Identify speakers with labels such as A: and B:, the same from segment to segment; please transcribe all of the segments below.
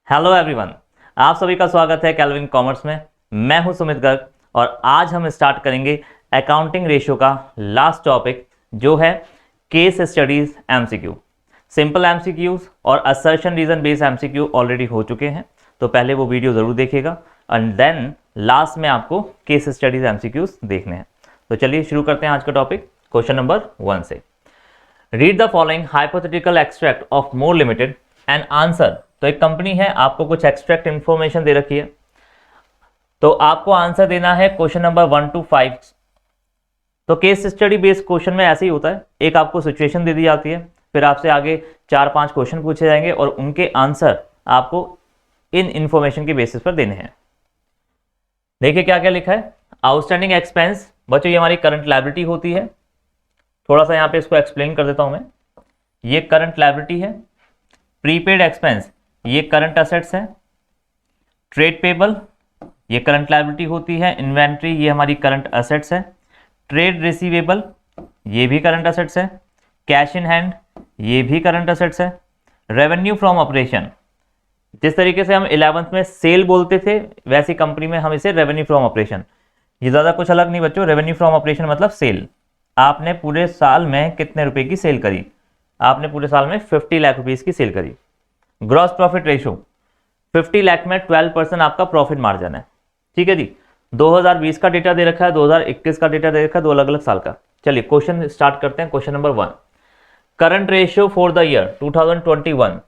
A: Hello everyone, आप सभी का स्वागत है कैल्विन कॉमर्स में। मैं हूं सुमित गर्ग और आज हम स्टार्ट करेंगे अकाउंटिंग रेशियो का लास्ट टॉपिक जो है case studies MCQ. Simple MCQs और assertion reason based MCQ already हो चुके हैं, तो पहले वो वीडियो ज़रूर देखिएगा एंड देन लास्ट में आपको केस स्टडीज एमसीक्यूज देखने हैं। तो चलिए शुरू करते हैं आज का टॉपिक क्वेश्चन नंबर 1 से। Read the following hypothetical extract of more limited and answer. तो एक कंपनी है, आपको कुछ एक्सट्रैक्ट इंफॉर्मेशन दे रखी है, तो आपको आंसर देना है क्वेश्चन नंबर 1 to 5। तो केस स्टडी बेस्ड क्वेश्चन में ऐसे ही होता है, एक आपको सिचुएशन दे दी जाती है, फिर आपसे आगे 4-5 क्वेश्चन पूछे जाएंगे और उनके आंसर आपको इन इंफॉर्मेशन के बेसिस पर देने हैं। देखिए क्या क्या लिखा है। आउटस्टैंडिंग एक्सपेंस, बच्चों ये हमारी करंट लायबिलिटी होती है। थोड़ा सा यहाँ पे इसको एक्सप्लेन कर देता हूं मैं। ये करंट लायबिलिटी है। प्रीपेड एक्सपेंस ये करंट असेट्स है। ट्रेड पेबल ये करंट लायबिलिटी होती है। इन्वेंट्री ये हमारी करंट असेट्स है। ट्रेड रिसीवेबल ये भी करंट असेट्स है। कैश इन हैंड ये भी करंट असेट्स है। रेवेन्यू फ्रॉम ऑपरेशन, जिस तरीके से हम 11th में सेल बोलते थे वैसी कंपनी में हम इसे रेवेन्यू फ्रॉम ऑपरेशन, ये ज़्यादा कुछ अलग नहीं बच्चों। रेवेन्यू फ्रॉम ऑपरेशन मतलब सेल। आपने पूरे साल में कितने रुपए की सेल करी, आपने पूरे साल में 50 लाख रुपीस की सेल करी। ग्रॉस प्रॉफिट रेशो 50 लाख में 12% आपका प्रॉफिट मार्जिन है। ठीक है जी। 2020 का डेटा दे रखा है, 2021 का डेटा दे रखा है, दो अलग अलग साल का। चलिए क्वेश्चन स्टार्ट करते हैं। Question number 1, current ratio for the year 2021।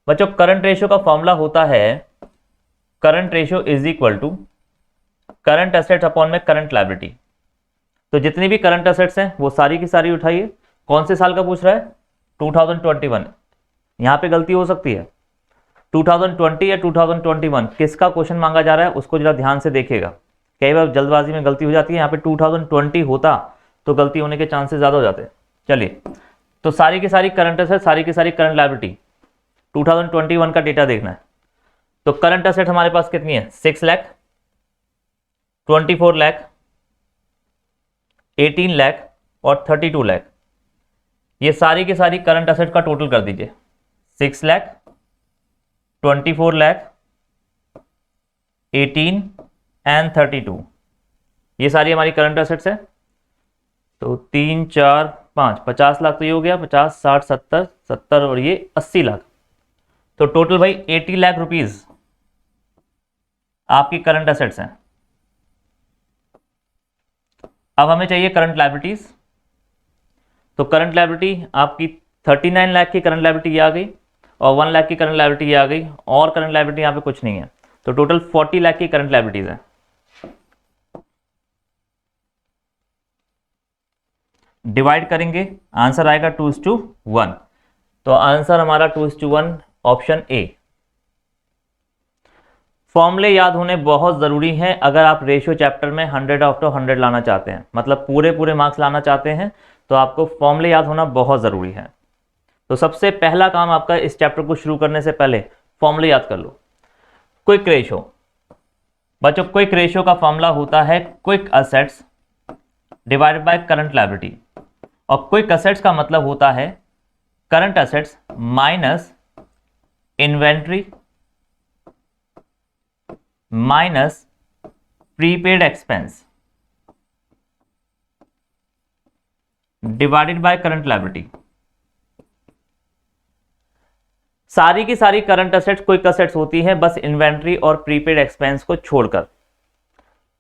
A: बच्चों करंट रेशियो का फॉर्मूला होता है current ratio is equal to current assets upon में करंट लायबिलिटी। तो जितनी भी करंट एसेट्स हैं वो सारी की सारी उठाइए। कौन से साल का पूछ रहा है? 2021। यहां पे गलती हो सकती है, 2020 या 2021 किसका क्वेश्चन मांगा जा रहा है उसको जरा ध्यान से देखिएगा। कई बार जल्दबाजी में गलती हो जाती है, यहाँ पे 2020 होता तो गलती होने के चांसेस ज्यादा हो जाते हैं। चलिए, तो सारी की सारी करंट एसेट, सारी की सारी करंट लायबिलिटी 2021 का डेटा देखना है। तो करंट एसेट हमारे पास कितनी है? 6 लाख, 24 लाख, 18 लाख और 32 लाख। ये सारी की सारी करंट एसेट का टोटल कर दीजिए। 6 लाख, 24 लाख, 18 एंड 32, ये सारी हमारी करंट एसेट्स है। तो 3 4 5 50 लाख तो ये हो गया, 50 60 70 70 और ये 80 लाख। तो टोटल भाई 80 लाख रुपीज आपकी करंट एसेट्स हैं। अब हमें चाहिए करंट लायबिलिटीज। तो करंट लायबिलिटी आपकी 39 लाख की करंट लायबिलिटी आ गई और 1 लाख की करंट लायबिलिटी आ गई, और करंट लायबिलिटी यहाँ पे कुछ नहीं है। तो टोटल 40 लाख की करंट लायबिलिटीज है। डिवाइड करेंगे, आंसर आएगा 2:1। तो आंसर हमारा 2:1 ऑप्शन ए। फॉर्मूले याद होने बहुत ज़रूरी हैं अगर आप रेशियो चैप्टर में 100 आउट ऑफ 100 लाना चाहते हैं, मतलब पूरे पूरे मार्क्स लाना चाहते हैं, तो आपको फॉर्मूले याद होना बहुत ज़रूरी है। तो सबसे पहला काम आपका इस चैप्टर को शुरू करने से पहले फॉर्मूले याद कर लो। क्विक रेशियो, बच्चों क्विक रेशियो का फॉर्मूला होता है quick assets divided by current liability. और क्विक असेट्स का मतलब होता है current assets minus inventory minus prepaid expense divided by current liability. सारी की सारी करंट असेट्स क्विक असेट्स होती है, बस इन्वेंट्री और प्रीपेड एक्सपेंस को छोड़कर।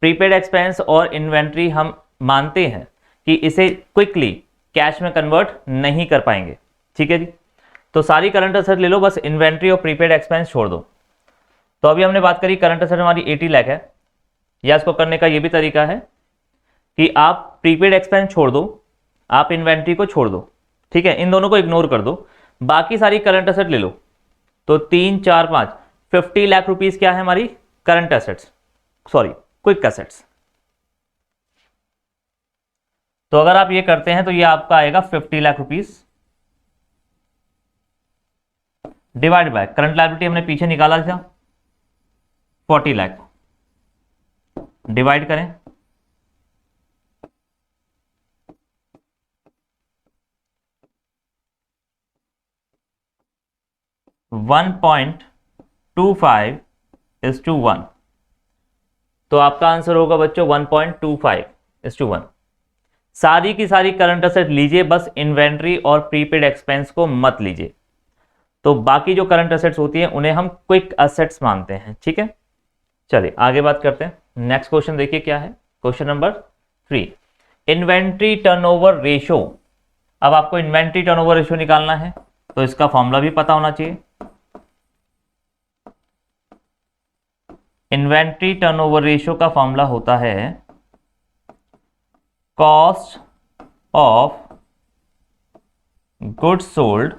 A: प्रीपेड एक्सपेंस और इन्वेंट्री हम मानते हैं कि इसे क्विकली कैश में कन्वर्ट नहीं कर पाएंगे। ठीक है जी। तो सारी करंट असेट ले लो, बस इन्वेंट्री और प्रीपेड एक्सपेंस छोड़ दो। तो अभी हमने बात करी करंट असेट हमारी 80 लाख है, या इसको करने का ये भी तरीका है कि आप प्रीपेड एक्सपेंस छोड़ दो, आप इन्वेंट्री को छोड़ दो। ठीक है, इन दोनों को इग्नोर कर दो, बाकी सारी करंट असेट ले लो। तो 3 4 5 50 लाख रुपीस क्या है हमारी current assets, sorry quick assets. तो अगर आप ये करते हैं तो ये आपका आएगा 50 lakh rupees divide by current liability हमने पीछे निकाला था 40 लाख, डिवाइड करें 1.5 1.25:1। तो आपका आंसर होगा बच्चों 1.25:1। सारी की सारी करंट असेट लीजिए, बस इन्वेंट्री और प्रीपेड एक्सपेंस को मत लीजिए। तो बाकी जो करंट असेट्स होती है उन्हें हम क्विक असेट्स मानते हैं, ठीक है। चलिए आगे बात करते हैं। नेक्स्ट क्वेश्चन देखिए क्या है, question number 3, inventory turnover ratio. अब आपको इन्वेंट्री टर्नओवर रेशो निकालना है, तो इसका फॉर्मूला भी पता होना चाहिए। इन्वेंट्री टर्नओवर रेशो का फॉर्मूला होता है cost of goods sold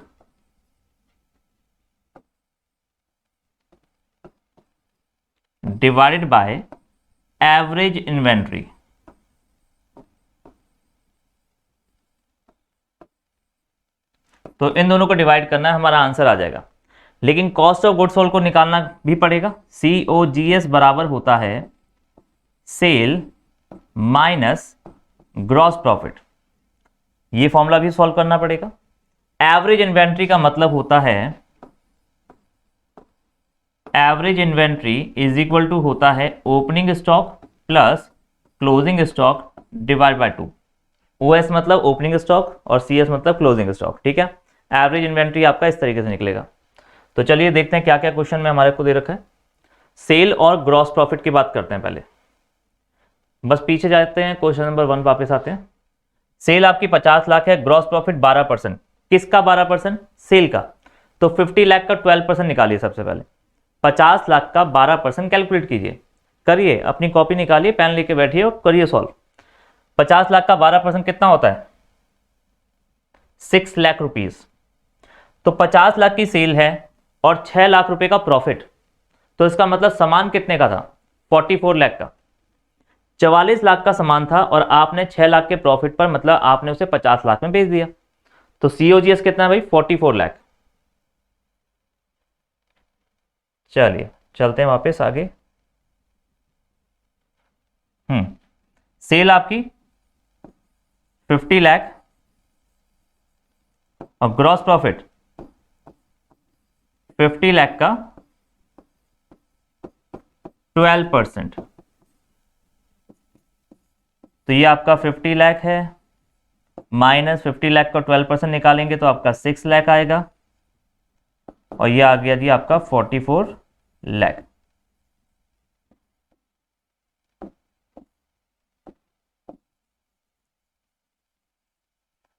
A: divided by average inventory. तो इन दोनों को डिवाइड करना है, हमारा आंसर आ जाएगा। लेकिन कॉस्ट ऑफ गुड्स सोल्ड को निकालना भी पड़ेगा। COGS बराबर होता है सेल माइनस ग्रॉस प्रॉफिट, ये फॉर्मूला भी सॉल्व करना पड़ेगा। एवरेज इन्वेंट्री का मतलब होता है, average inventory is equal to होता है opening stock plus closing stock divide by 2। OS मतलब ओपनिंग स्टॉक और CS मतलब क्लोजिंग स्टॉक, ठीक है। एवरेज इन्वेंट्री आपका इस तरीके से निकलेगा। तो चलिए देखते हैं क्या क्या क्वेश्चन में हमारे को दे रखा है। सेल और ग्रॉस प्रॉफिट की बात करते हैं पहले, बस पीछे जाते हैं, क्वेश्चन नंबर 1 वापस आते हैं। सेल आपकी 50 लाख है, ग्रॉस प्रॉफिट 12%। किसका 12%? सेल का। तो 50 लाख का 12% निकालिए। सबसे पहले 50 लाख का 12% कैलकुलेट कीजिए, करिए, अपनी कॉपी निकालिए, पेन लेके बैठिए और करिए सॉल्व। 50 लाख का 12% कितना होता है? 6 लाख रुपीज। तो 50 लाख की सेल है और 6 लाख रुपए का प्रॉफिट, तो इसका मतलब सामान कितने का था? 44 लाख का। 44 लाख का सामान था और आपने 6 लाख के प्रॉफिट पर, मतलब आपने उसे 50 लाख में बेच दिया। तो COGS कितना है भाई? 44 लाख। चलिए चलते हैं वापस आगे। सेल आपकी 50 लाख और ग्रॉस प्रॉफिट 50 लाख का 12%। तो ये आपका 50 लाख है, माइनस 50 लाख का 12% निकालेंगे तो आपका 6 लाख आएगा, और ये आ गया जी आपका 44 लाख।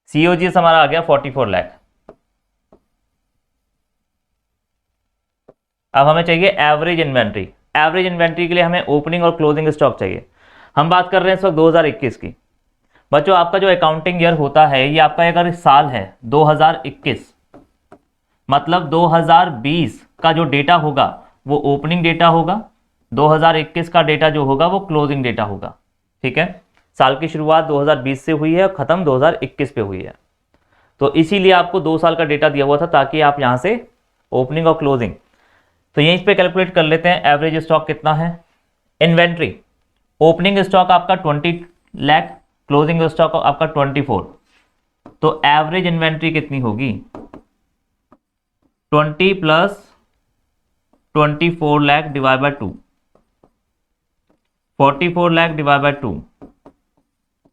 A: COGS हमारा आ गया 44 लाख। अब हमें चाहिए एवरेज इन्वेंट्री। एवरेज इन्वेंट्री के लिए हमें ओपनिंग और क्लोजिंग स्टॉक चाहिए। हम बात कर रहे हैं इस वक्त 2021 की। बच्चों आपका जो अकाउंटिंग ईयर होता है, ये आपका अगर साल है 2021, मतलब 2020 का जो डेटा होगा वो ओपनिंग डेटा होगा, 2021 का डेटा जो होगा वो क्लोजिंग डेटा होगा, ठीक है। साल की शुरुआत 2020 से हुई है और खत्म 2021 पे हुई है, तो इसीलिए आपको 2 साल का डेटा दिया हुआ था ताकि आप यहां से ओपनिंग और क्लोजिंग, तो यहीं पे कैलकुलेट कर लेते हैं। एवरेज स्टॉक कितना है? इन्वेंट्री, ओपनिंग स्टॉक आपका 20 लाख, क्लोजिंग स्टॉक आपका 24, तो एवरेज इन्वेंट्री कितनी होगी? 20 plus 24 lakh divide by 2, 44 lakh divide by 2,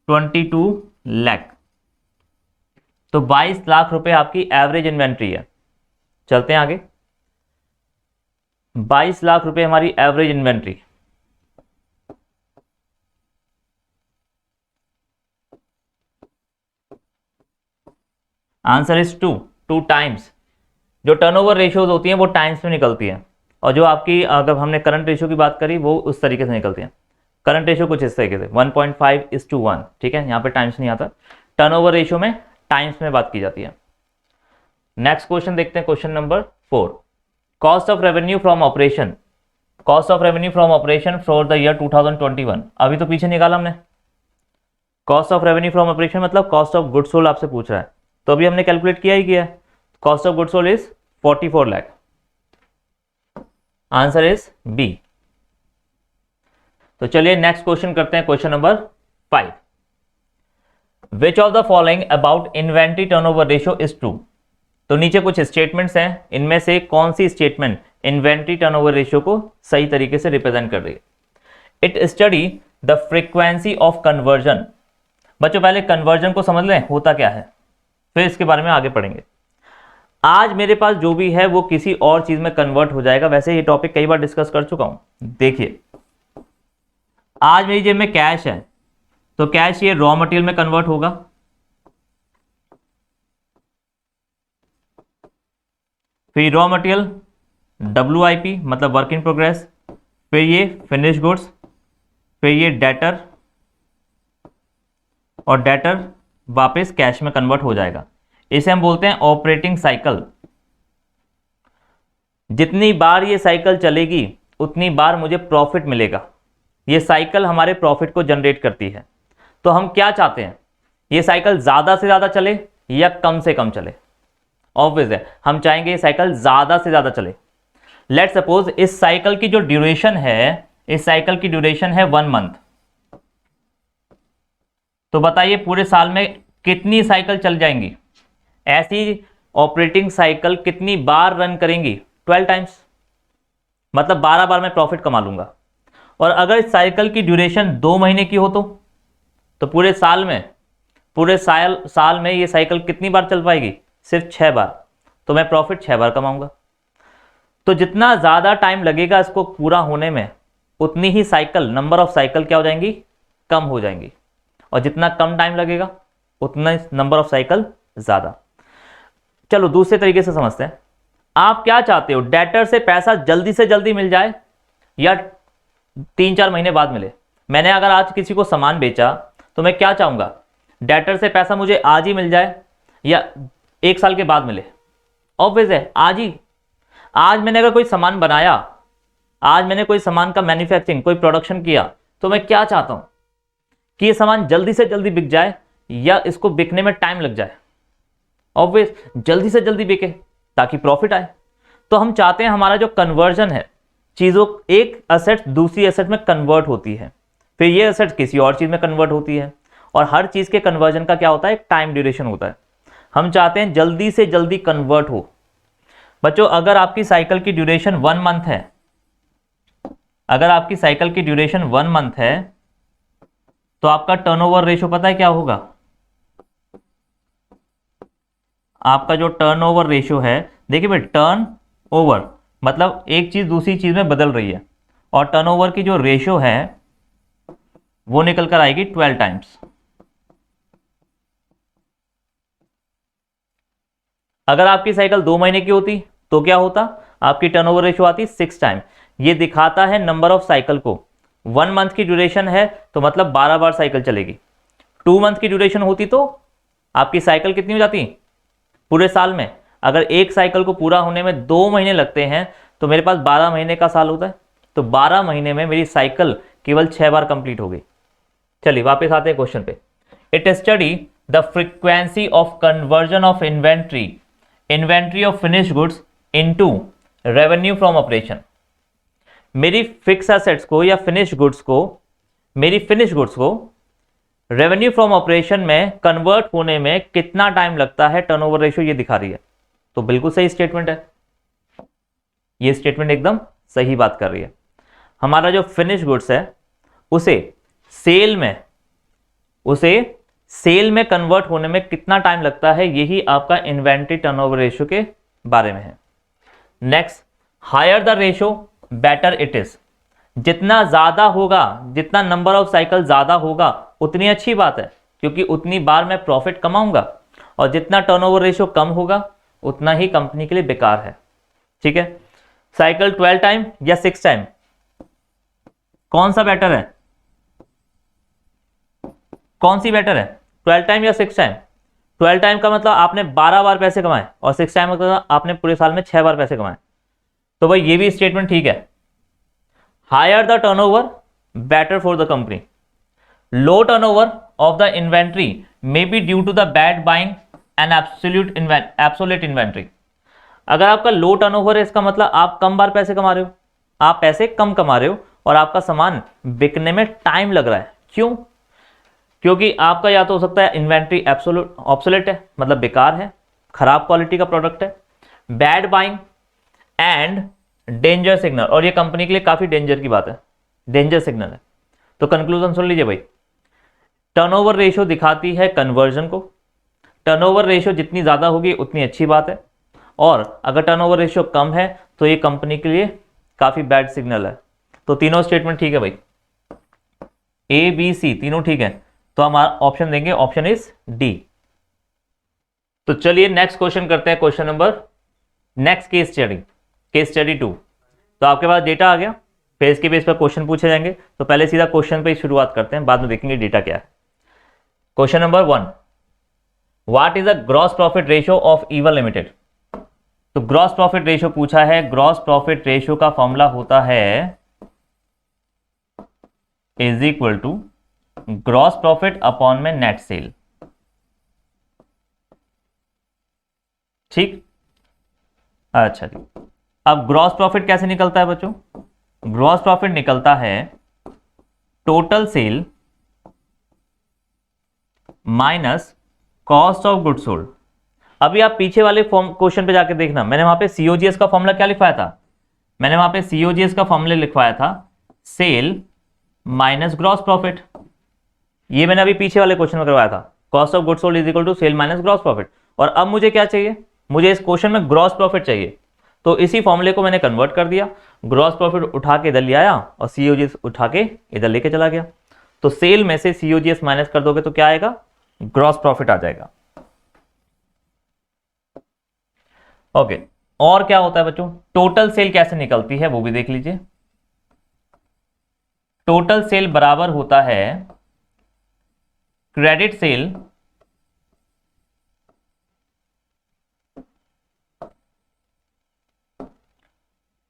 A: 22 lakh. तो 22 लाख रुपए आपकी एवरेज इन्वेंट्री है। चलते हैं आगे। 22 लाख रुपए हमारी average inventory. Answer is 2 times. जो टर्नओवर रेशियोज होती हैं वो टाइम्स में निकलती है, और जो आपकी, अगर हमने करंट रेशियो की बात करी, वो उस तरीके से निकलती है। करंट रेशियो कुछ इस तरीके से 1.5:1, ठीक है, यहाँ पे टाइम्स नहीं आता। टर्नओवर रेशियो में टाइम्स में बात की जाती है। नेक्स्ट क्वेश्चन देखते हैं, question number 4, cost of revenue from operation. Cost of revenue from operation for the year 2021। अभी तो पीछे निकाला हमने। Cost of revenue from operation मतलब कॉस्ट ऑफ गुड्स सोल्ड आपसे पूछ रहा है, तो अभी हमने कैलकुलेट किया ही किया है। Cost of goods sold is 44 lakh. Answer is B. तो चलिए नेक्स्ट क्वेश्चन करते हैं, question number 5, which of the following about inventory turnover ratio is true. तो नीचे कुछ स्टेटमेंट्स हैं, इनमें से कौन सी स्टेटमेंट इन्वेंट्री टर्नओवर रेशियो को सही तरीके से रिप्रेजेंट कर रही है। It study the frequency of conversion. बच्चों पहले कन्वर्जन को समझ लें होता क्या है, फिर इसके बारे में आगे पढ़ेंगे। आज मेरे पास जो भी है वो किसी और चीज में कन्वर्ट हो जाएगा। वैसे ये टॉपिक कई बार डिस्कस कर चुका हूं। देखिए, आज मेरी जेब में कैश है, तो कैश ये रॉ मटेरियल में कन्वर्ट होगा, फिर रॉ मटेरियल WIP मतलब वर्क इन प्रोग्रेस, फिर ये फिनिश गुड्स, फिर ये डेटर, और डेटर वापस कैश में कन्वर्ट हो जाएगा। इसे हम बोलते हैं ऑपरेटिंग साइकिल। जितनी बार ये साइकिल चलेगी उतनी बार मुझे प्रॉफिट मिलेगा। ये साइकिल हमारे प्रॉफिट को जनरेट करती है। तो हम क्या चाहते हैं, ये साइकिल ज़्यादा से ज़्यादा चले या कम से कम चले? ऑब्वियस है, हम चाहेंगे ये साइकिल ज़्यादा से ज़्यादा चले। लेट्स सपोज इस साइकिल की जो ड्यूरेशन है, इस साइकिल की ड्यूरेशन है 1 मंथ। तो बताइए पूरे साल में कितनी साइकिल चल जाएंगी? ऐसी ऑपरेटिंग साइकिल कितनी बार रन करेंगी? 12 टाइम्स, मतलब 12 बार मैं प्रॉफिट कमा लूंगा। और अगर इस साइकिल की ड्यूरेशन 2 महीने की हो तो पूरे साल में, पूरे साल में ये साइकिल कितनी बार चल पाएगी? सिर्फ 6 बार। तो मैं प्रॉफिट 6 बार कमाऊंगा। तो जितना ज़्यादा टाइम लगेगा इसको पूरा होने में, उतनी ही साइकिल, नंबर ऑफ साइकिल क्या हो जाएंगी? कम हो जाएंगी। और जितना कम टाइम लगेगा उतना नंबर ऑफ साइकिल ज़्यादा। चलो दूसरे तरीके से समझते हैं। आप क्या चाहते हो, डेटर से पैसा जल्दी से जल्दी मिल जाए या 3-4 महीने बाद मिले? मैंने अगर आज किसी को सामान बेचा तो मैं क्या चाहूंगा, डेटर से पैसा मुझे आज ही मिल जाए या 1 साल के बाद मिले? ऑब्वियस है आज ही। आज मैंने अगर कोई सामान बनाया, आज मैंने कोई सामान का मैन्युफैक्चरिंग, कोई प्रोडक्शन किया, तो मैं क्या चाहता हूं कि ये सामान जल्दी से जल्दी बिक जाए या इसको बिकने में टाइम लग जाए? ऑब्वियस, जल्दी से जल्दी बिके ताकि प्रॉफिट आए। तो हम चाहते हैं हमारा जो कन्वर्जन है, चीज़ों, एक एसेट दूसरी एसेट में कन्वर्ट होती है, फिर ये एसेट किसी और चीज़ में कन्वर्ट होती है। और हर चीज़ के कन्वर्जन का क्या होता है? एक टाइम ड्यूरेशन होता है। हम चाहते हैं जल्दी से जल्दी कन्वर्ट हो। बच्चों अगर आपकी साइकिल की ड्यूरेशन 1 मंथ है, अगर आपकी साइकिल की ड्यूरेशन 1 मंथ है तो आपका टर्नओवर रेशियो पता है क्या होगा? आपका जो टर्नओवर रेशियो है, देखिए भाई, टर्न ओवर मतलब एक चीज दूसरी चीज में बदल रही है, और टर्नओवर की जो रेशियो है वो निकल कर आएगी 12 टाइम्स। अगर आपकी साइकिल 2 महीने की होती तो क्या होता? आपकी टर्नओवर रेशियो आती 6 टाइम। ये दिखाता है नंबर ऑफ साइकिल को। 1 मंथ की ड्यूरेशन है तो मतलब 12 बार साइकिल चलेगी। 2 मंथ की ड्यूरेशन होती तो आपकी साइकिल कितनी हो जाती पूरे साल में? अगर एक साइकिल को पूरा होने में 2 महीने लगते हैं तो मेरे पास 12 महीने का साल होता है। तो 12 महीने में मेरी साइकिल केवल 6 बार कंप्लीट हो गई। चलिए वापस आते हैं क्वेश्चन पे। It study the frequency of conversion of inventory of finish goods into revenue from operation. मेरी फिक्स एसेट्स को या फिनिश गुड्स को, मेरी फिनिश गुड्स को रेवेन्यू फ्रॉम ऑपरेशन में कन्वर्ट होने में कितना टाइम लगता है, टर्नओवर रेशियो ये दिखा रही है। तो बिल्कुल सही स्टेटमेंट है, ये स्टेटमेंट एकदम सही बात कर रही है। हमारा जो फिनिश गुड्स है उसे सेल में कन्वर्ट होने में कितना टाइम लगता है, यही आपका इन्वेंट्री टर्नओवर रेशियो के बारे में है। Next, higher the ratio better it is. जितना ज्यादा होगा, जितना नंबर ऑफ साइकिल ज्यादा होगा उतनी अच्छी बात है, क्योंकि उतनी बार मैं प्रॉफिट कमाऊंगा। और जितना टर्नओवर रेशियो कम होगा उतना ही कंपनी के लिए बेकार है। ठीक है, साइकिल 12 टाइम या 6 टाइम, कौन सा बेटर है? कौन सी बेटर है, 12 टाइम या 6 टाइम? 12 टाइम का मतलब आपने 12 बार पैसे कमाए, और 6 टाइम का मतलब आपने पूरे साल में 6 बार पैसे कमाए। तो भाई ये भी स्टेटमेंट ठीक है। Higher the turnover better for the company. Low turnover of the inventory may be due to the bad buying and absolute inventory. अगर आपका लो टर्नओवर है, इसका मतलब आप कम बार पैसे कमा रहे हो, आप पैसे कम कमा रहे हो और आपका सामान बिकने में टाइम लग रहा है। क्यों? क्योंकि आपका या तो हो सकता है इन्वेंट्री ऑब्सोलेट है, मतलब बेकार है, खराब क्वालिटी का प्रोडक्ट है, bad buying and danger signal, और ये कंपनी के लिए काफी डेंजर की बात है, डेंजर सिग्नल है। तो कंक्लूजन सुन लीजिए भाई, टर्नओवर रेशियो दिखाती है कन्वर्जन को, टर्नओवर रेशियो जितनी ज्यादा होगी उतनी अच्छी बात है, और अगर टर्नओवर रेशियो कम है तो ये कंपनी के लिए काफी बैड सिग्नल है। तो तीनों स्टेटमेंट ठीक है भाई, ए बी सी तीनों ठीक है, तो हम ऑप्शन देंगे, ऑप्शन इज डी। तो चलिए नेक्स्ट क्वेश्चन करते हैं, question number next case study, case study 2। तो आपके पास डेटा आ गया, फिर इसके बेस पर क्वेश्चन पूछे जाएंगे। तो पहले सीधा क्वेश्चन पे शुरुआत करते हैं, बाद में देखेंगे डेटा क्या है। Question number 1, what is the gross profit ratio of Eva limited. तो ग्रॉस प्रॉफिट रेशियो पूछा है, ग्रॉस प्रॉफिट रेशियो का फॉर्मूला होता है is equal to gross profit upon में नेट सेल। ठीक, अच्छा जी। अब ग्रॉस प्रॉफिट कैसे निकलता है बच्चों, ग्रॉस प्रॉफिट निकलता है total sale minus cost of goods sold. अभी आप पीछे वाले क्वेश्चन पे जाके देखना, मैंने वहां पे सीओजीएस का फॉर्मूला क्या लिखवाया था, मैंने वहां पे सीओजीएस का फॉर्मूला लिखवाया था सेल माइनस ग्रॉस प्रॉफिट। ये मैंने अभी पीछे वाले क्वेश्चन में करवाया था, cost of goods sold is equal to sale minus gross profit. और अब मुझे क्या चाहिए, मुझे इस क्वेश्चन में ग्रॉस प्रॉफिट चाहिए, तो इसी फॉर्मूले को मैंने कन्वर्ट कर दिया, ग्रॉस प्रॉफिट उठा के इधर ले आया और सीओजीएस उठा के इधर लेके चला गया। तो सेल में से सीओजीएस माइनस कर दोगे तो क्या आएगा, ग्रॉस प्रॉफिट आ जाएगा। ओके, और क्या होता है बच्चों, टोटल सेल कैसे निकलती है वो भी देख लीजिए। टोटल सेल बराबर होता है क्रेडिट सेल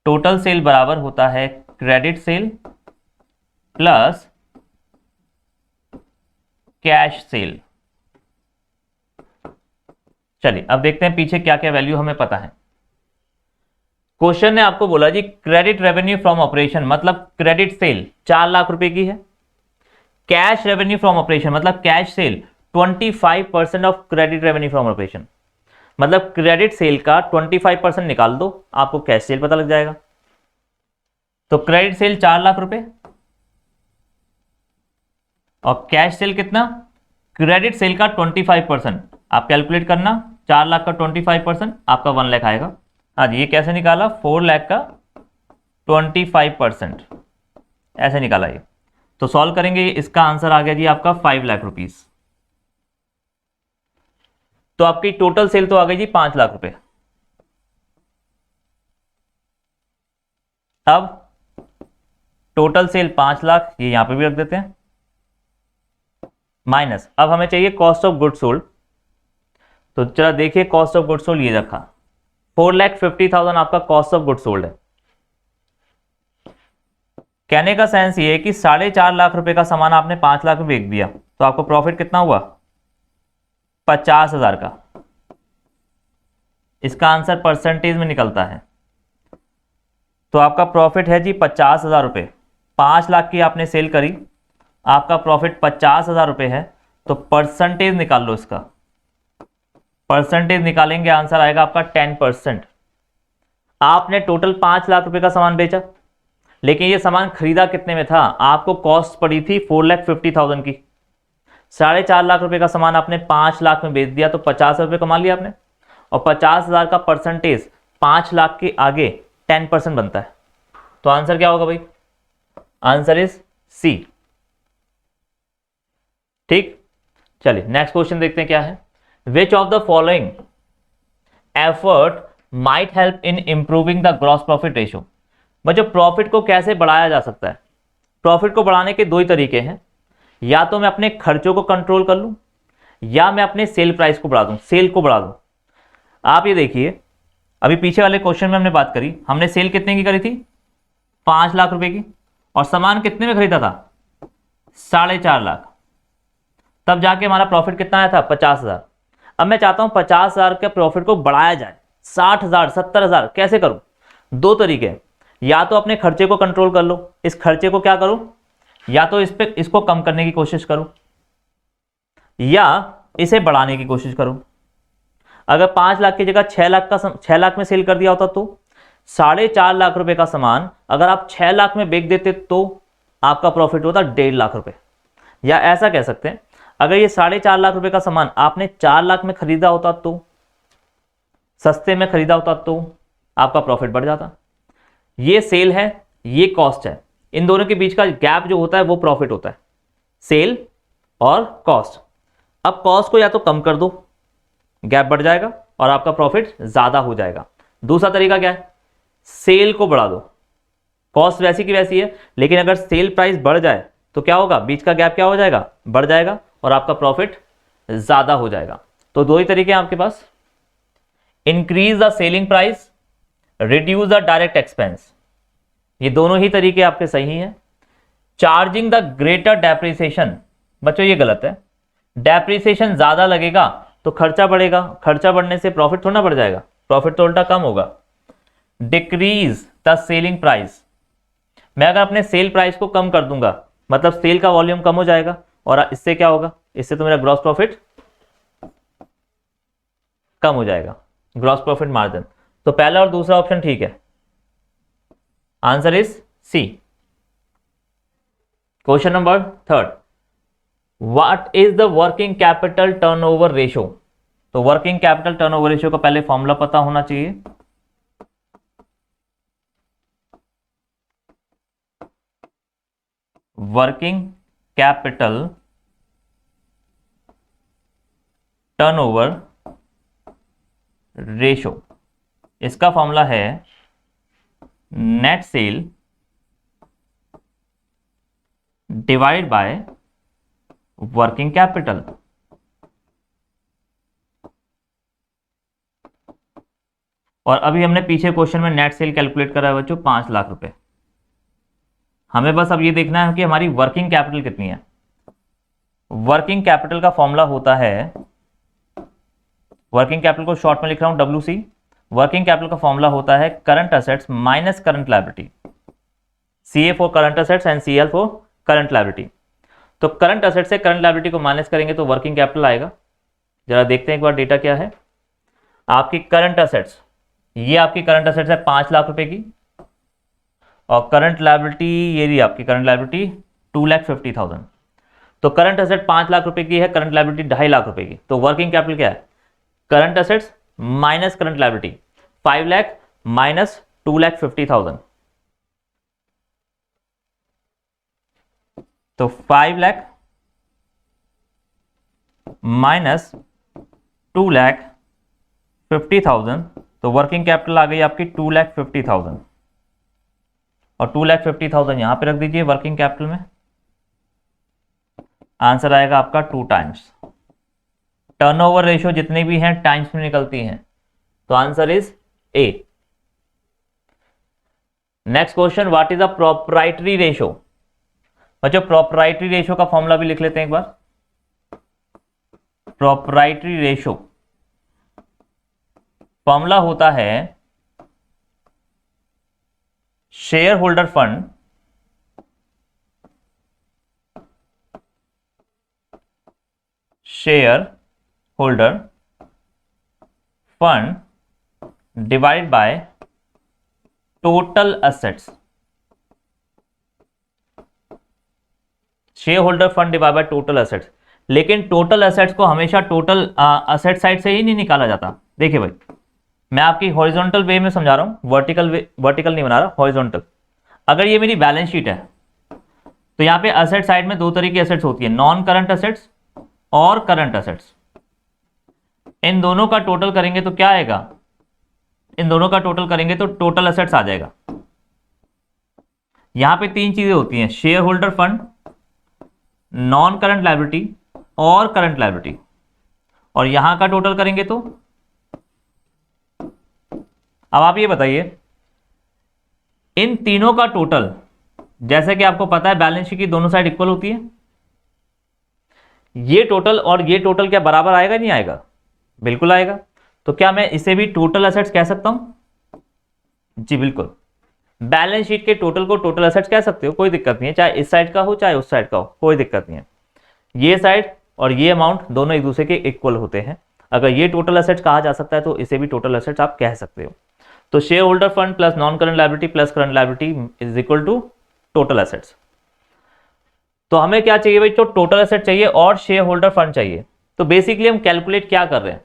A: टोटल सेल बराबर होता है credit sale plus cash cell. चलिए अब देखते हैं पीछे क्या क्या वैल्यू हमें पता है। क्वेश्चन ने आपको बोला जी क्रेडिट रेवेन्यू फ्रॉम ऑपरेशन, मतलब क्रेडिट सेल 4 लाख रुपए की है, कैश रेवेन्यू फ्रॉम ऑपरेशन मतलब cash cell 25% of credit revenue from operation, मतलब क्रेडिट सेल का 25% निकाल दो, आपको कैश सेल पता लग जाएगा। तो क्रेडिट सेल 4 लाख रुपए और कैश सेल कितना, क्रेडिट सेल का 25%, आप कैलकुलेट करना, 4 लाख का 25% आपका 1 लाख आएगा। हाँ जी, ये कैसे निकाला, 4 लाख का 25% ऐसे निकाला ये। तो सॉल्व करेंगे, इसका आंसर आ गया जी आपका 5 लाख रुपीस। तो आपकी टोटल सेल तो आ गई जी 5 लाख रुपए। अब टोटल सेल 5 लाख, ये यहां पे भी रख देते हैं, माइनस अब हमें चाहिए कॉस्ट ऑफ गुड्स सोल्ड। तो चलो देखिए कॉस्ट ऑफ गुड्स सोल्ड ये रखा, 4,50,000 आपका कॉस्ट ऑफ गुड्स सोल्ड है। कहने का सेंस ये है कि 4.5 लाख रुपए का सामान आपने 5 लाख में बेच दिया, तो आपको प्रॉफिट कितना हुआ, 50,000 का। इसका आंसर परसेंटेज में निकलता है, तो आपका प्रॉफिट है जी 50,000 रुपए। 5 लाख की आपने सेल करी, आपका प्रॉफिट 50,000 रुपए है, तो परसेंटेज निकाल लो इसका, परसेंटेज निकालेंगे आंसर आएगा आपका 10%। आपने टोटल 5 लाख रुपए का सामान बेचा, लेकिन ये सामान खरीदा कितने में था, आपको कॉस्ट पड़ी थी 4,50,000 की, 4.5 लाख रुपए का सामान आपने 5 लाख में बेच दिया, तो 50 रुपए कमा लिया आपने, और 50,000 का परसेंटेज 5 लाख के आगे 10% बनता है। तो आंसर क्या होगा भाई, आंसर इज सी। ठीक, चलिए नेक्स्ट क्वेश्चन देखते हैं क्या है। विच of the following effort might help in improving the gross profit ratio. बच्चों प्रॉफिट को कैसे बढ़ाया जा सकता है, प्रॉफिट को बढ़ाने के दो ही तरीके हैं, या तो मैं अपने खर्चों को कंट्रोल कर लूं, या मैं अपने सेल प्राइस को बढ़ा दूं, सेल को बढ़ा दूं। आप ये देखिए, अभी पीछे वाले क्वेश्चन में हमने बात करी, हमने सेल कितने की करी थी, 5 लाख रुपए की, और सामान कितने में खरीदा था, 4.5 लाख, तब जाके हमारा प्रॉफिट कितना आया था, 50,000। अब मैं चाहता हूं 50,000 के प्रॉफिट को बढ़ाया जाए, 60,000 70,000, कैसे करूं, दो तरीके, या तो अपने खर्चे को कंट्रोल कर लो, इस खर्चे को क्या करूं, या तो इसको कम करने की कोशिश करूं, या इसे बढ़ाने की कोशिश करूं। अगर 5 लाख की जगह 6 लाख में सेल कर दिया होता तो 4.5 लाख रुपए का सामान अगर आप 6 लाख में बेच देते तो आपका प्रॉफिट होता 1.5 लाख रुपए। या ऐसा कह सकते हैं, अगर ये 4.5 लाख रुपए का सामान आपने 4 लाख में खरीदा होता तो, सस्ते में खरीदा होता तो आपका प्रॉफिट बढ़ जाता। ये सेल है, ये कॉस्ट है, इन दोनों के बीच का गैप जो होता है वो प्रॉफिट होता है, सेल और कॉस्ट। अब कॉस्ट को या तो कम कर दो, गैप बढ़ जाएगा और आपका प्रॉफिट ज्यादा हो जाएगा। दूसरा तरीका क्या है, सेल को बढ़ा दो, कॉस्ट वैसी की वैसी है, लेकिन अगर सेल प्राइस बढ़ जाए तो क्या होगा, बीच का गैप क्या हो जाएगा, बढ़ जाएगा और आपका प्रॉफिट ज्यादा हो जाएगा। तो दो ही तरीके हैं आपके पास, increase the selling price, reduce the direct expense. ये दोनों ही तरीके आपके सही हैं। चार्जिंग द ग्रेटर डेप्रिसिएशन, बच्चों ये गलत है। डेप्रिसिएशन ज्यादा लगेगा तो खर्चा बढ़ेगा, खर्चा बढ़ने से प्रॉफिट थोड़ा ना बढ़ जाएगा, प्रॉफिट तो उल्टा कम होगा। डिक्रीज द सेलिंग प्राइस, मैं अगर अपने सेल प्राइस को कम कर दूंगा मतलब सेल का वॉल्यूम कम हो जाएगा और इससे क्या होगा, इससे तो मेरा ग्रॉस प्रॉफिट कम हो जाएगा, ग्रॉस प्रॉफिट मार्जिन। तो पहला और दूसरा ऑप्शन ठीक है, answer is C. Question number 3, what is the working capital turnover ratio. तो वर्किंग कैपिटल टर्नओवर रेशियो का पहले फॉर्मूला पता होना चाहिए। वर्किंग कैपिटल टर्नओवर रेशो, इसका फॉर्मूला है net sale divide by working capital. और अभी हमने पीछे क्वेश्चन में नेट सेल कैलकुलेट करा है बच्चों 5 लाख रुपए। हमें बस अब ये देखना है कि हमारी वर्किंग कैपिटल कितनी है। वर्किंग कैपिटल का फॉर्मूला होता है, वर्किंग कैपिटल को शॉर्ट में लिख रहा हूं WC। वर्किंग कैपिटल का फॉर्मूला होता है current assets minus current liability, CA for current assets and CL for current liability. तो करंट असेट से करंट लायबिलिटी को माइनस करेंगे तो वर्किंग कैपिटल आएगा। जरा देखते हैं एक बार डेटा क्या है। आपकी करंट असेट्स, ये आपकी करंट असेट्स है 5 लाख रुपए की, और करंट लायबिलिटी ये रही आपकी करंट लायबिलिटी 2,50,000। तो करंट असेट 5 लाख रुपए की है, करंट लायबिलिटी 2.5 लाख रुपए की। तो वर्किंग कैपिटल क्या है, current assets minus current liability, 5 lakh minus 2,50,000। तो 5 लाख माइनस 2,50,000, तो वर्किंग कैपिटल आ गई आपकी 2,50,000, और 2,50,000 यहां पे रख दीजिए वर्किंग कैपिटल में। आंसर आएगा आपका 2 टाइम्स। टर्नओवर रेशियो जितनी भी हैं टाइम्स में निकलती हैं, तो answer is a. Next question, what is a proprietary ratio. बच्चों प्रोप्राइटरी रेशियो का फॉर्मूला भी लिख लेते हैं एक बार। प्रोप्राइटरी रेशियो फॉर्मूला होता है share holder fund divide by total assets. Share holder fund divide by total assets, लेकिन टोटल असेट्स को हमेशा टोटल असेट साइड से ही नहीं निकाला जाता। देखिए भाई, मैं आपकी हॉरिजॉन्टल वे में समझा रहा हूं, वर्टिकल नहीं बना रहा, हॉरिजॉन्टल। अगर ये मेरी बैलेंस शीट है तो यहां पे असेट साइड में 2 तरह की असेट्स होती है, नॉन करंट असेट्स और करंट असेट्स। इन दोनों का टोटल करेंगे तो क्या आएगा, इन दोनों का टोटल करेंगे तो टोटल असेट्स आ जाएगा। यहां पे 3 चीजें होती हैं, share holder fund, non current liability और करंट लायबिलिटी। और यहां का टोटल करेंगे तो, अब आप ये बताइए इन तीनों का टोटल, जैसे कि आपको पता है बैलेंस शीट की दोनों साइड इक्वल होती है, ये टोटल और ये टोटल क्या बराबर आएगा नहीं आएगा, बिल्कुल आएगा। तो क्या मैं इसे भी टोटल असेट्स कह सकता हूं, जी बिल्कुल। बैलेंस शीट के टोटल को टोटल असेट्स कह सकते हो, कोई दिक्कत नहीं है, चाहे इस साइड का हो चाहे उस साइड का हो, कोई दिक्कत नहीं है। ये साइड और ये अमाउंट दोनों एक दूसरे के इक्वल होते हैं। अगर ये टोटल असेट्स कहा जा सकता है तो इसे भी टोटल असेट्स आप कह सकते हो। तो share holder fund plus non current liability plus current liability is equal to total assets. तो हमें क्या चाहिए भाई, तो टोटल एसेट चाहिए और शेयर होल्डर फंड चाहिए। तो बेसिकली हम कैलकुलेट क्या कर रहे हैं,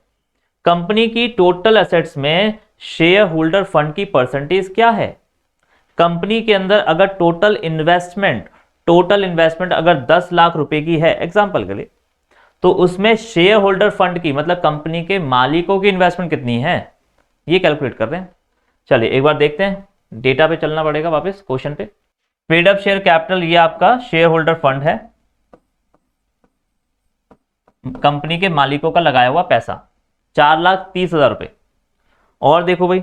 A: कंपनी की टोटल एसेट्स में शेयर होल्डर फंड की परसेंटेज क्या है। कंपनी के अंदर अगर टोटल इन्वेस्टमेंट अगर 10 लाख रुपए की है एग्जांपल के लिए, तो उसमें शेयर होल्डर फंड की मतलब कंपनी के मालिकों की इन्वेस्टमेंट कितनी है, ये कैलकुलेट कर रहे हैं। चलिए एक बार देखते हैं, डेटा पे चलना पड़ेगा वापस क्वेश्चन पे। पेड अप शेयर कैपिटल ये आपका शेयर होल्डर फंड है, कंपनी के मालिकों का लगाया हुआ पैसा 4,30,000 रुपए। और देखो भाई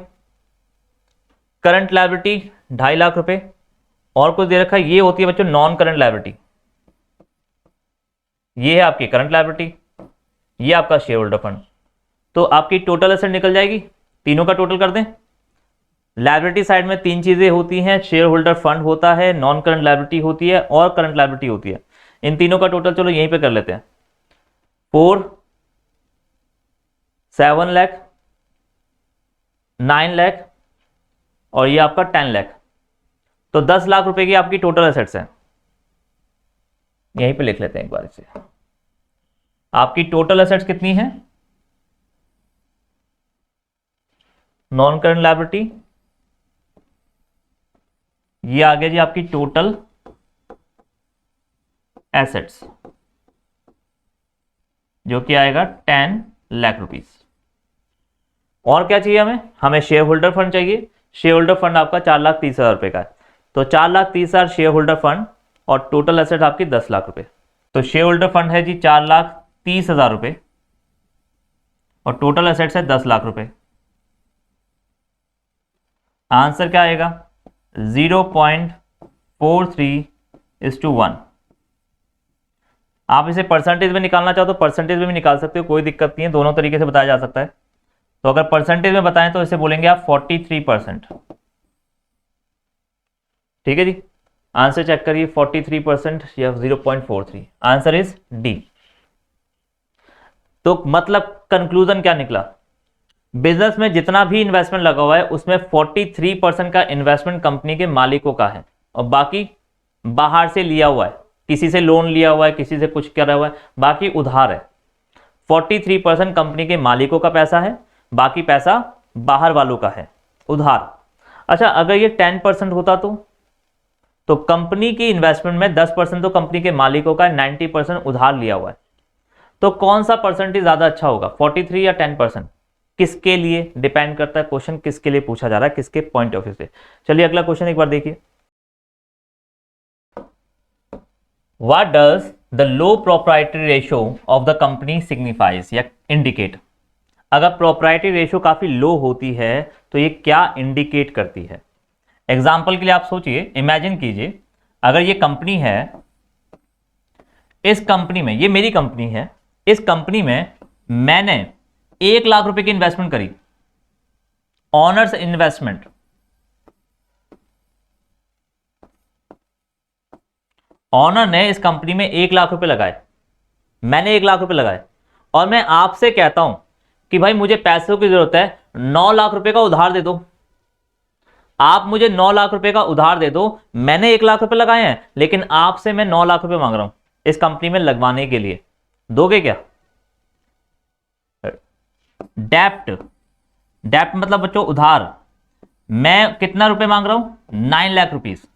A: करंट लायबिलिटी 2.5 लाख रुपए, और कुछ दे रखा है, ये होती है बच्चों नॉन करंट लायबिलिटी। ये है आपकी करंट लायबिलिटी, ये आपका शेयर होल्डर फंड। तो आपकी टोटल एसेट निकल जाएगी, तीनों का टोटल कर दें। लायबिलिटी साइड में 3 चीजें होती हैं, शेयर होल्डर फंड होता है, नॉन करंट लायबिलिटी होती है और करंट लायबिलिटी होती है। इन तीनों का टोटल चलो यहीं पे कर लेते हैं। 4, 7 लाख, 9 लाख और ये आपका 10 लाख। तो 10 लाख रुपए की आपकी टोटल एसेट्स हैं, यहीं पे लिख लेते हैं एक बार इसे। आपकी टोटल एसेट्स कितनी है, नॉन करंट लायबिलिटी, ये आ गया जी आपकी टोटल एसेट्स, जो कि आएगा 10 लाख रुपीस। और क्या चाहिए हमें शेयर होल्डर फंड चाहिए। शेयर होल्डर फंड आपका 4,30,000 रुपए का है, तो 4,30,000 शेयर होल्डर फंड और टोटल एसेट आपकी 10 लाख रुपए। तो शेयर होल्डर फंड है जी 4,30,000 रुपए और टोटल एसेट्स है 10 लाख रुपए। आंसर क्या आएगा 0.43:1। आप इसे परसेंटेज में निकालना चाहो तो परसेंटेज में भी निकाल सकते हो, कोई दिक्कत नहीं है, दोनों तरीके से बताया जा सकता है। तो अगर परसेंटेज में बताएं तो इसे बोलेंगे आप 43%। ठीक है जी, आंसर चेक करिए 43% या 0.43, आंसर इज डी। तो मतलब कंक्लूजन क्या निकला, बिजनेस में जितना भी इन्वेस्टमेंट लगा हुआ है उसमें 43% का इन्वेस्टमेंट कंपनी के मालिकों का है और बाकी बाहर से लिया हुआ है, किसी से लोन लिया हुआ है, किसी से कुछ करा हुआ है, बाकी उधार है। 43% कंपनी के मालिकों का पैसा है, बाकी पैसा बाहर वालों का है, उधार। अच्छा अगर ये 10% होता तो कंपनी की इन्वेस्टमेंट में 10% तो कंपनी के मालिकों का, 90% उधार लिया हुआ है। तो कौन सा परसेंटेज ज्यादा अच्छा होगा, 43 या 10%? किसके लिए डिपेंड करता है, क्वेश्चन किसके लिए पूछा जा रहा है, किसके पॉइंट ऑफ व्यू से। चलिए अगला क्वेश्चन एक बार देखिए। What does the low proprietary ratio of the company signifies या इंडिकेट। अगर प्रोप्राइटरी रेशियो काफी लो होती है तो ये क्या इंडिकेट करती है। एग्जाम्पल के लिए आप सोचिए, इमेजिन कीजिए अगर ये कंपनी है, इस कंपनी में, ये मेरी कंपनी है, इस कंपनी में मैंने 1 लाख रुपए की इन्वेस्टमेंट करी, ऑनर्स इन्वेस्टमेंट। ऑनर ने इस कंपनी में 1 लाख रुपए लगाए, मैंने 1 लाख रुपए लगाए और मैं आपसे कहता हूं कि भाई मुझे पैसों की जरूरत है, 9 लाख रुपए का उधार दे दो। आप मुझे 9 लाख रुपए का उधार दे दो, मैंने 1 लाख रुपए लगाए हैं लेकिन आपसे मैं 9 लाख रुपए मांग रहा हूं इस कंपनी में लगवाने के लिए, दोगे क्या? डेप्ट, डेप्ट मतलब बच्चों उधार। मैं कितना रुपए मांग रहा हूं, 9 लाख रुपीस।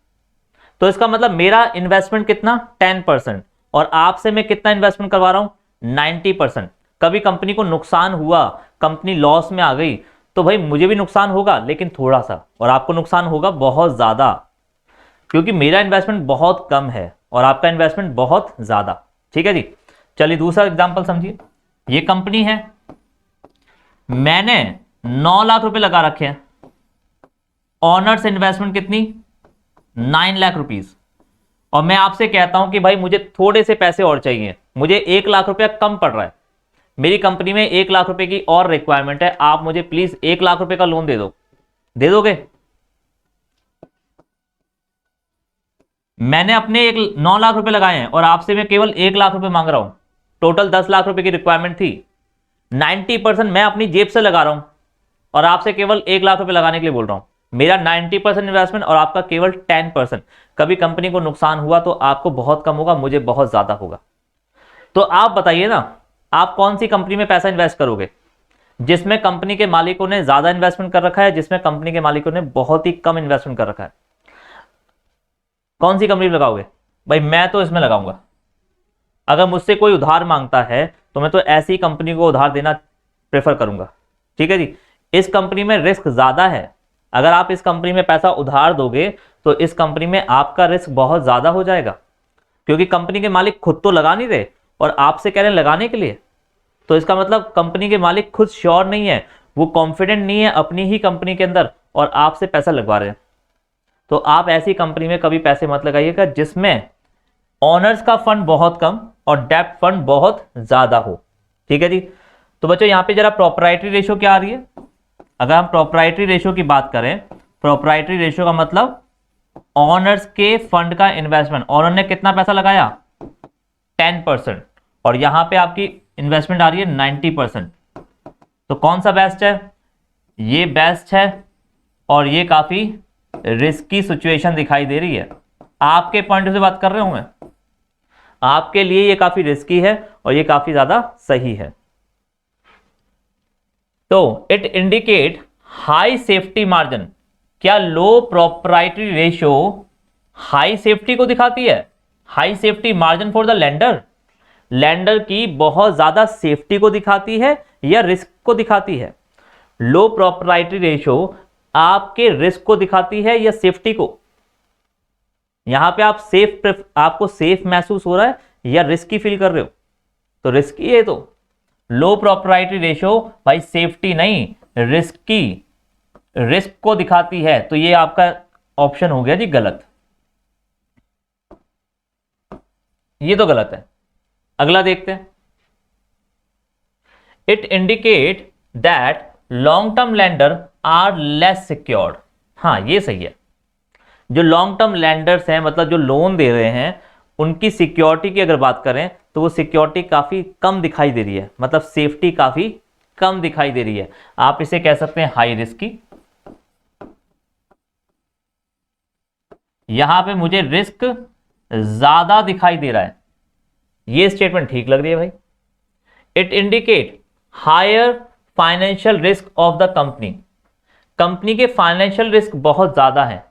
A: तो इसका मतलब मेरा इन्वेस्टमेंट कितना, 10%, और आपसे मैं कितना इन्वेस्टमेंट करवा रहा हूं, 90%। कभी कंपनी को नुकसान हुआ, कंपनी लॉस में आ गई, तो भाई मुझे भी नुकसान होगा लेकिन थोड़ा सा, और आपको नुकसान होगा बहुत ज्यादा, क्योंकि मेरा इन्वेस्टमेंट बहुत कम है और आपका इन्वेस्टमेंट बहुत ज्यादा। ठीक है जी, चलिए दूसरा एग्जांपल समझिए। ये कंपनी है, मैंने 9 लाख रुपए लगा रखे हैं, ऑनर्स इन्वेस्टमेंट कितनी, 9 लाख रुपीस, और मैं आपसे कहता हूं कि भाई मुझे थोड़े से पैसे और चाहिए, मुझे 1 लाख रुपया कम पड़ रहा है, मेरी कंपनी में 1 लाख रुपए की और रिक्वायरमेंट है, आप मुझे प्लीज 1 लाख रुपए का लोन दे दो, दे दोगे? मैंने अपने 9 लाख रुपए लगाए हैं और आपसे मैं केवल 1 लाख रुपए मांग रहा हूं, टोटल 10 लाख रुपए की रिक्वायरमेंट थी, 90% मैं अपनी जेब से लगा रहा हूं और आपसे केवल 1 लाख रुपए लगाने के लिए बोल रहा हूं, मेरा 90% इन्वेस्टमेंट और आपका केवल 10%, कभी कंपनी को नुकसान हुआ तो आपको बहुत कम होगा, मुझे बहुत ज्यादा होगा। तो आप बताइए ना, आप कौन सी कंपनी में पैसा इन्वेस्ट करोगे जिसमें कंपनी के मालिकों ने ज्यादा इन्वेस्टमेंट कर रखा है, जिसमें कंपनी के मालिकों ने बहुत ही कम इन्वेस्टमेंट कर रखा है? कौन सी कंपनी लगाओगे? भाई मैं तो इसमें लगाऊंगा। अगर मुझसे कोई उधार मांगता है तो मैं तो ऐसी कंपनी को उधार देना प्रेफर करूंगा। ठीक है जी, इस कंपनी में रिस्क ज्यादा है। अगर आप इस कंपनी में पैसा उधार दोगे तो इस कंपनी में आपका रिस्क बहुत ज्यादा हो जाएगा, क्योंकि कंपनी के मालिक खुद तो लगा नहीं रहे और आपसे कह रहे हैं लगाने के लिए। तो इसका मतलब कंपनी के मालिक खुद श्योर नहीं है, वो कॉन्फिडेंट नहीं है अपनी ही कंपनी के अंदर और आपसे पैसा लगवा रहे हैं। तो आप ऐसी कंपनी में कभी पैसे मत लगाइएगा जिसमें ऑनर्स का फंड बहुत कम और डेप्ट फंड बहुत ज्यादा हो। ठीक है जी। तो बच्चों यहां पे जरा प्रोप्राइटरी रेशियो क्या आ रही है? अगर हम प्रोप्राइटरी रेशियो की बात करें, प्रोप्राइटरी रेशियो का मतलब ऑनर्स के फंड का इन्वेस्टमेंट, ऑनर ने कितना पैसा लगाया? 10%, और यहां पे आपकी इन्वेस्टमेंट आ रही है 90%। तो कौन सा बेस्ट है? ये बेस्ट है, और ये काफी रिस्की सिचुएशन दिखाई दे रही है। आपके पॉइंट से बात कर रहा हूं मैं, आपके लिए ये काफी रिस्की है और ये काफी ज्यादा सही है। तो it indicate high safety margin. क्या लो प्रोप्राइटरी रेशियो हाई सेफ्टी को दिखाती है? High safety margin for the lender, lender की बहुत ज्यादा सेफ्टी को दिखाती है या रिस्क को दिखाती है? लो प्रोप्राइटरी रेशियो आपके रिस्क को दिखाती है या सेफ्टी को? यहां पे आप आपको सेफ महसूस हो रहा है या रिस्की फील कर रहे हो? तो रिस्की है। तो लो प्रोप्राइटरी रेशियो भाई सेफ्टी नहीं, रिस्क को दिखाती है। तो ये आपका ऑप्शन हो गया जी गलत, ये तो गलत है। अगला देखते हैं। It indicate that long term lender are less secured. हाँ ये सही है। जो लॉन्ग टर्म लैंडर्स हैं, मतलब जो लोन दे रहे हैं, उनकी सिक्योरिटी की अगर बात करें तो वो सिक्योरिटी काफी कम दिखाई दे रही है, मतलब सेफ्टी काफी कम दिखाई दे रही है। आप इसे कह सकते हैं हाई रिस्की। यहां पे मुझे रिस्क ज्यादा दिखाई दे रहा है, ये स्टेटमेंट ठीक लग रही है भाई। It indicate higher financial risk of the company. Company के फाइनेंशियल रिस्क बहुत ज्यादा है।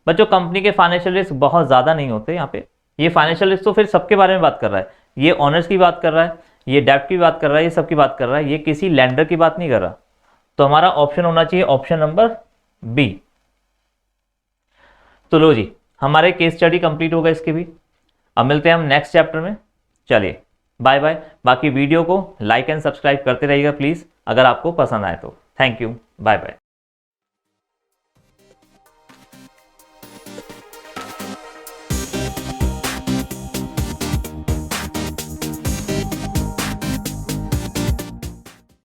A: बच्चों कंपनी के फाइनेंशियल रिस्क बहुत ज्यादा नहीं होते। यहाँ पे ये फाइनेंशियल रिस्क तो फिर सबके बारे में बात कर रहा है, ये ऑनर्स की बात कर रहा है, ये डेब्ट की बात कर रहा है, ये सब की बात कर रहा है, ये किसी लेंडर की बात नहीं कर रहा। तो हमारा ऑप्शन होना चाहिए ऑप्शन नंबर बी। तो लो जी, हमारे केस स्टडी कंप्लीट होगा इसके भी। अब मिलते हैं हम नेक्स्ट चैप्टर में। चलिए बाय बाय। बाकी वीडियो को लाइक एंड सब्सक्राइब करते रहिएगा प्लीज, अगर आपको पसंद आए तो। Thank you, bye bye.